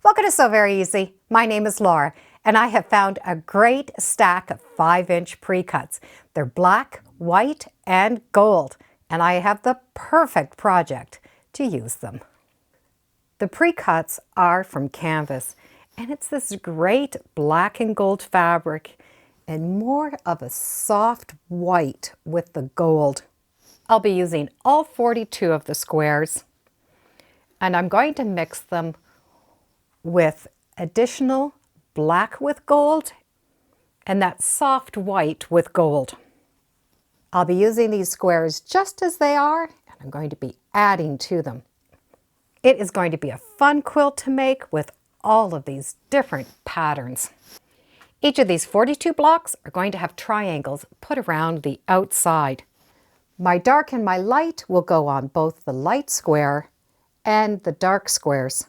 Welcome to So Very Easy. My name is Laura, and I have found a great stack of 5-inch pre-cuts. They're black, white, and gold, and I have the perfect project to use them. The pre-cuts are from canvas, and it's this great black and gold fabric and more of a soft white with the gold. I'll be using all 42 of the squares, and I'm going to mix them with additional black with gold and that soft white with gold. I'll be using these squares just as they are, and I'm going to be adding to them. It is going to be a fun quilt to make with all of these different patterns. Each of these 42 blocks are going to have triangles put around the outside. My dark and my light will go on both the light square and the dark squares.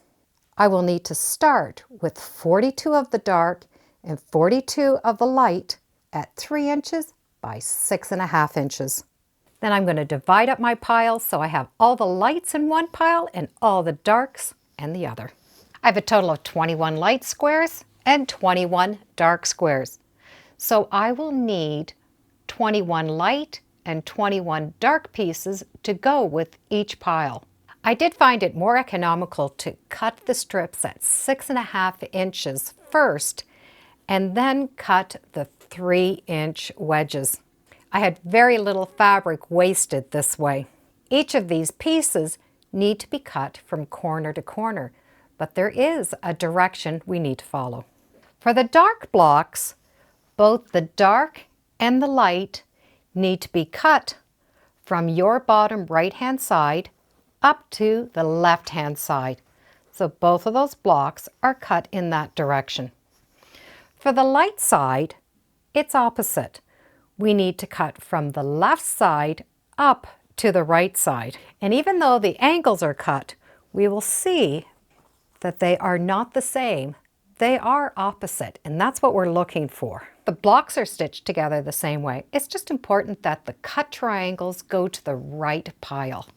I will need to start with 42 of the dark and 42 of the light at 3 inches by 6.5 inches. Then I'm going to divide up my piles so I have all the lights in one pile and all the darks in the other. I have a total of 21 light squares and 21 dark squares. So I will need 21 light and 21 dark pieces to go with each pile. I did find it more economical to cut the strips at 6.5 inches first and then cut the 3-inch wedges. I had very little fabric wasted this way. Each of these pieces need to be cut from corner to corner, but there is a direction we need to follow. For the dark blocks, both the dark and the light need to be cut from your bottom right-hand side up to the left-hand side. So both of those blocks are cut in that direction. For the light side, it's opposite. We need to cut from the left side up to the right side. And even though the angles are cut, we will see that they are not the same. They are opposite, and that's what we're looking for. The blocks are stitched together the same way. It's just important that the cut triangles go to the right pile.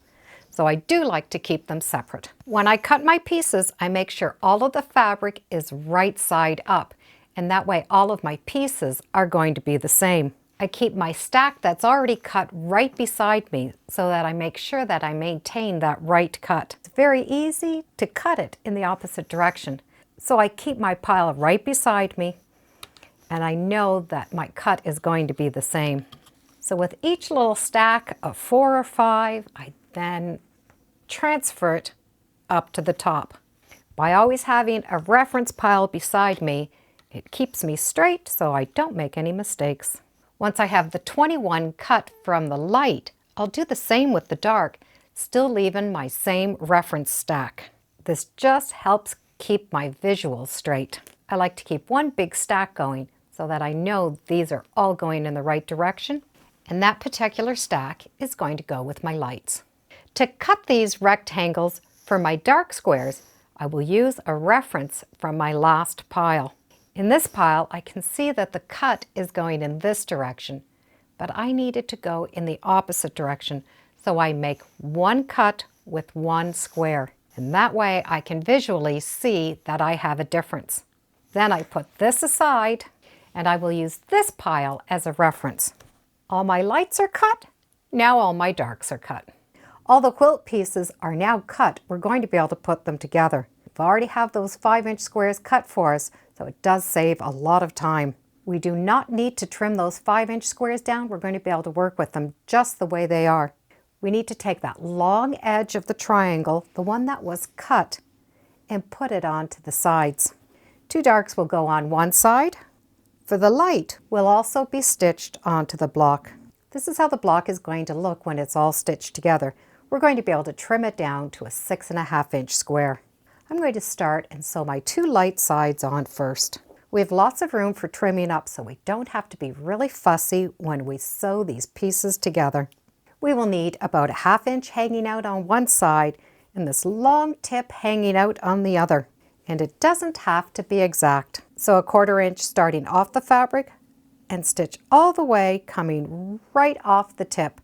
So I do like to keep them separate. When I cut my pieces, I make sure all of the fabric is right side up, and that way all of my pieces are going to be the same. I keep my stack that's already cut right beside me so that I make sure that I maintain that right cut. It's very easy to cut it in the opposite direction. So I keep my pile right beside me, and I know that my cut is going to be the same. So with each little stack of 4 or 5, I then transfer it up to the top. By always having a reference pile beside me, it keeps me straight so I don't make any mistakes. Once I have the 21 cut from the light, I'll do the same with the dark, still leaving my same reference stack. This just helps keep my visuals straight. I like to keep one big stack going so that I know these are all going in the right direction, and that particular stack is going to go with my lights. To cut these rectangles for my dark squares, I will use a reference from my last pile. In this pile, I can see that the cut is going in this direction, but I need it to go in the opposite direction, so I make one cut with one square. And that way I can visually see that I have a difference. Then I put this aside, and I will use this pile as a reference. All my lights are cut, now all my darks are cut. All the quilt pieces are now cut. We're going to be able to put them together. We already have those 5-inch squares cut for us, so it does save a lot of time. We do not need to trim those 5-inch squares down. We're going to be able to work with them just the way they are. We need to take that long edge of the triangle, the one that was cut, and put it onto the sides. 2 darks will go on one side. For the light, will also be stitched onto the block. This is how the block is going to look when it's all stitched together. We're going to be able to trim it down to a 6.5-inch square. I'm going to start and sew my 2 light sides on first. We have lots of room for trimming up, so we don't have to be really fussy when we sew these pieces together. We will need about a 1/2 inch hanging out on one side and this long tip hanging out on the other. And it doesn't have to be exact. So a 1/4 inch starting off the fabric and stitch all the way coming right off the tip.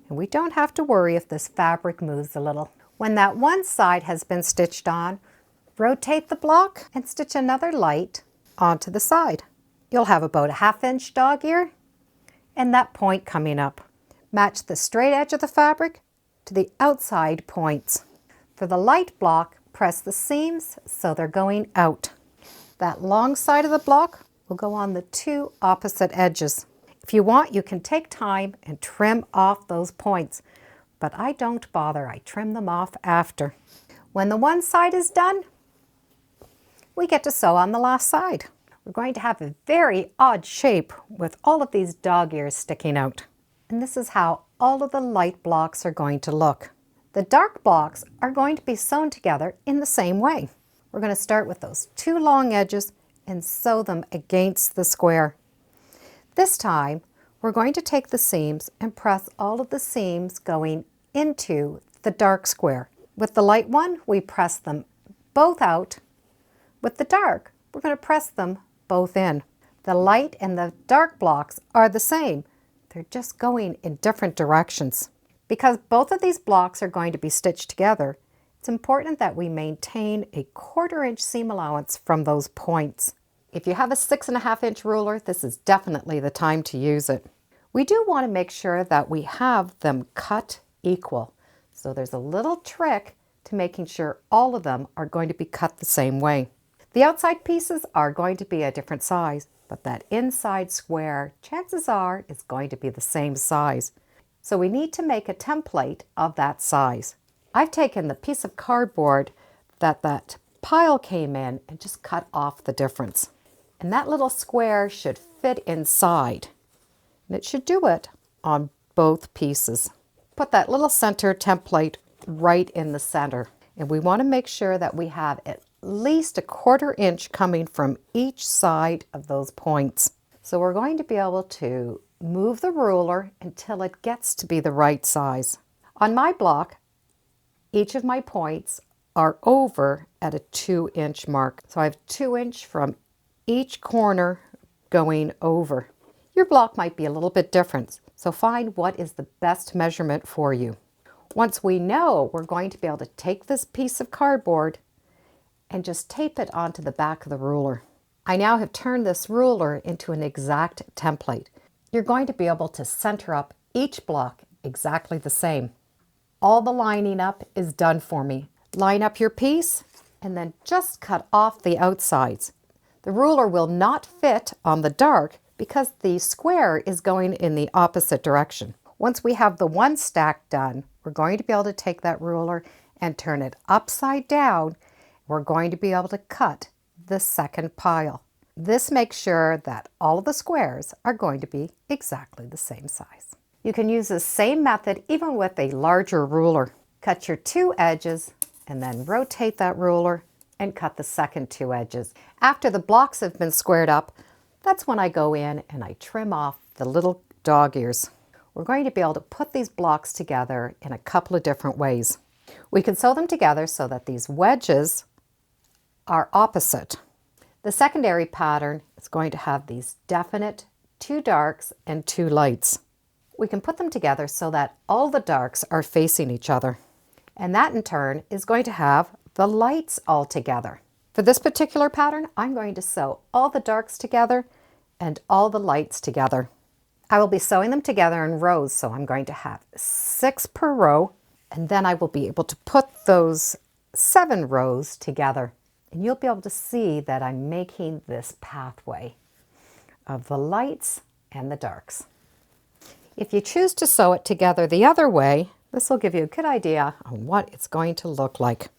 And we don't have to worry if this fabric moves a little. When that one side has been stitched on, Rotate the block and stitch another light onto the side. You'll have about a 1/2 inch dog ear and that point coming up. Match the straight edge of the fabric to the outside points. For the light block, press the seams so they're going out. That long side of the block will go on the 2 opposite edges. If you want, you can take time and trim off those points, but I don't bother. I trim them off after. When the one side is done, we get to sew on the last side. We're going to have a very odd shape with all of these dog ears sticking out. And this is how all of the light blocks are going to look. The dark blocks are going to be sewn together in the same way. We're going to start with those 2 long edges and sew them against the square. This time, we're going to take the seams and press all of the seams going into the dark square. With the light one, we press them both out. With the dark, we're going to press them both in. The light and the dark blocks are the same. They're just going in different directions. Because both of these blocks are going to be stitched together, it's important that we maintain a 1/4 inch seam allowance from those points. If you have a 6.5 inch ruler, this is definitely the time to use it. We do want to make sure that we have them cut equal. So there's a little trick to making sure all of them are going to be cut the same way. The outside pieces are going to be a different size, but that inside square, chances are, is going to be the same size. So we need to make a template of that size. I've taken the piece of cardboard that pile came in and just cut off the difference. And that little square should fit inside. And it should do it on both pieces. Put that little center template right in the center. And we want to make sure that we have at least a 1/4 inch coming from each side of those points. So we're going to be able to move the ruler until it gets to be the right size. On my block, each of my points are over at a 2 inch mark. So I have 2 inch from each corner going over. Your block might be a little bit different, so find what is the best measurement for you. Once we know, we're going to be able to take this piece of cardboard and just tape it onto the back of the ruler. I now have turned this ruler into an exact template. You're going to be able to center up each block exactly the same. All the lining up is done for me. Line up your piece and then just cut off the outsides. The ruler will not fit on the dark because the square is going in the opposite direction. Once we have the one stack done, we're going to be able to take that ruler and turn it upside down. We're going to be able to cut the second pile. This makes sure that all of the squares are going to be exactly the same size. You can use the same method even with a larger ruler. Cut your 2 edges and then rotate that ruler and cut the second 2 edges. After the blocks have been squared up, that's when I go in and I trim off the little dog ears. We're going to be able to put these blocks together in a couple of different ways. We can sew them together so that these wedges are opposite. The secondary pattern is going to have these definite 2 darks and 2 lights. We can put them together so that all the darks are facing each other. And that in turn is going to have the lights all together. For this particular pattern, I'm going to sew all the darks together and all the lights together. I will be sewing them together in rows, so I'm going to have 6 per row, and then I will be able to put those 7 rows together. And you'll be able to see that I'm making this pathway of the lights and the darks. If you choose to sew it together the other way, this will give you a good idea on what it's going to look like.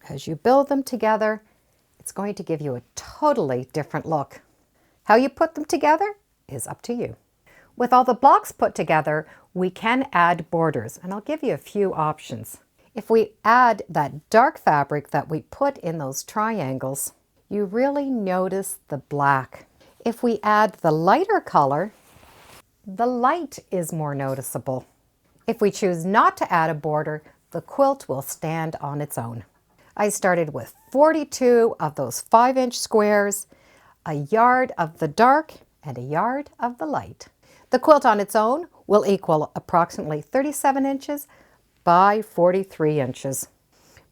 As you build them together, it's going to give you a totally different look. How you put them together is up to you. With all the blocks put together, we can add borders, and I'll give you a few options. If we add that dark fabric that we put in those triangles, you really notice the black. If we add the lighter color, the light is more noticeable. If we choose not to add a border, the quilt will stand on its own. I started with 42 of those 5 inch squares, a yard of the dark and a yard of the light. The quilt on its own will equal approximately 37 inches by 43 inches.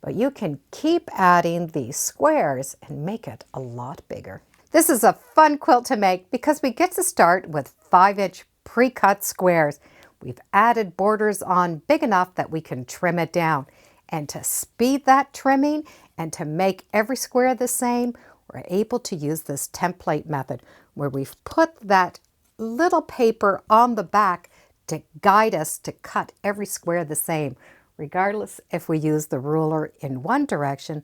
but you can keep adding these squares and make it a lot bigger. This is a fun quilt to make because we get to start with 5-inch pre-cut squares. We've added borders on big enough that we can trim it down. And to speed that trimming and to make every square the same, we're able to use this template method where we've put that little paper on the back to guide us to cut every square the same, regardless if we use the ruler in one direction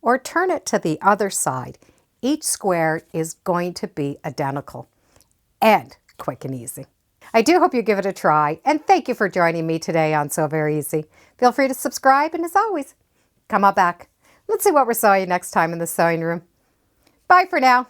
or turn it to the other side. Each square is going to be identical and quick and easy. I do hope you give it a try, and thank you for joining me today on Sew Very Easy. Feel free to subscribe, and as always, come on back. Let's see what we're sewing next time in the sewing room. Bye for now.